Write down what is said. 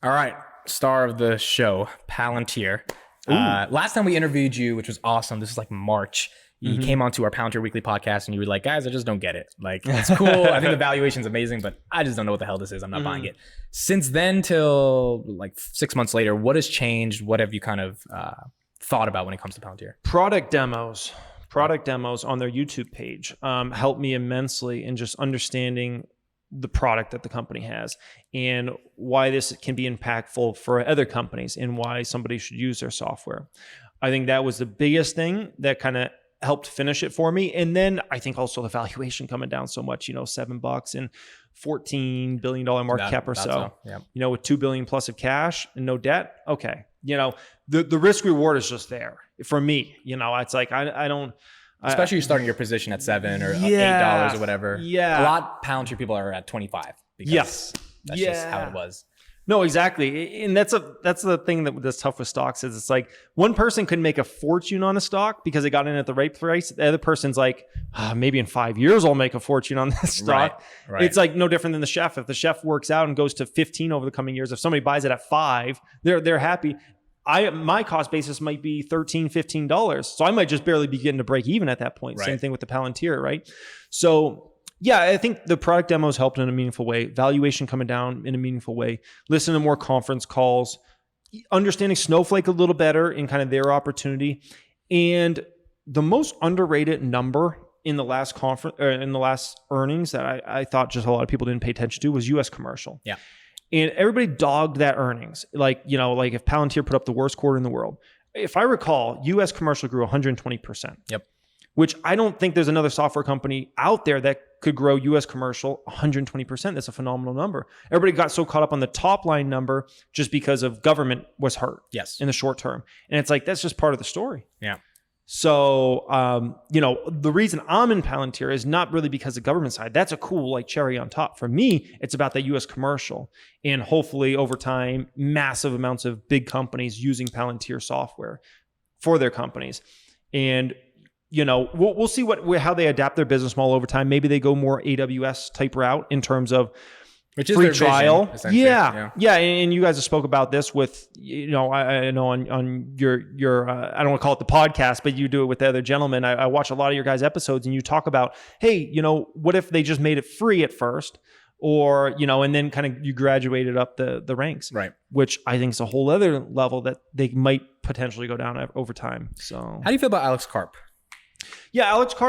All right, star of the show, Palantir. Last time we interviewed you, which was awesome. This is like March. You came onto our Palantir Weekly podcast and you were like, guys, I just don't get it. Like, it's cool. I think the valuation's amazing, but I just don't know what the hell this is. I'm not buying it. Since then till like 6 months later, what has changed? What have you kind of thought about when it comes to Palantir? Product demos on their YouTube page helped me immensely in just understanding the product that the company has and why this can be impactful for other companies and why somebody should use their software. I think that was the biggest thing that kind of helped finish it for me. And then I think also the valuation coming down so much, $7 and $14 billion market cap or so, yeah. With $2 billion plus of cash and no debt. Okay. The risk reward is just there for me. It's like, I don't, especially you're starting your position at $7 or $8 or whatever. Yeah. A lot Palantir people are at 25. Because that's just how it was. No, exactly. And that's the thing that's tough with stocks is it's like one person could make a fortune on a stock because they got in at the right price. The other person's like, maybe in 5 years I'll make a fortune on this stock. Right. It's like no different than the chef. If the chef works out and goes to 15 over the coming years, if somebody buys it at 5, they're happy. My cost basis might be $13, $15. So I might just barely be getting to break even at that point. Right. Same thing with the Palantir, right? So yeah, I think the product demos helped in a meaningful way. Valuation coming down in a meaningful way. Listen to more conference calls. Understanding Snowflake a little better in kind of their opportunity. And the most underrated number in the last earnings that I thought just a lot of people didn't pay attention to was U.S. commercial. Yeah. And everybody dogged that earnings. Like if Palantir put up the worst quarter in the world. If I recall, U.S. commercial grew 120%. Yep. Which I don't think there's another software company out there that could grow U.S. commercial 120%. That's a phenomenal number. Everybody got so caught up on the top line number just because of government was hurt in the short term. And it's like, that's just part of the story. Yeah. So, the reason I'm in Palantir is not really because of the government side. That's a cool cherry on top. For me, it's about the U.S. commercial and hopefully over time, massive amounts of big companies using Palantir software for their companies. And we'll see how they adapt their business model over time. Maybe they go more AWS type route in terms of which is free their trial. Vision, Yeah. And you guys have spoke about this with, I know on your I don't want to call it the podcast, but you do it with the other gentlemen. I watch a lot of your guys' episodes and you talk about, hey, what if they just made it free at first? Or, and then kind of you graduated up the ranks, right? Which I think is a whole other level that they might potentially go down over time. So how do you feel about Alex Karp? Yeah, Alex Karp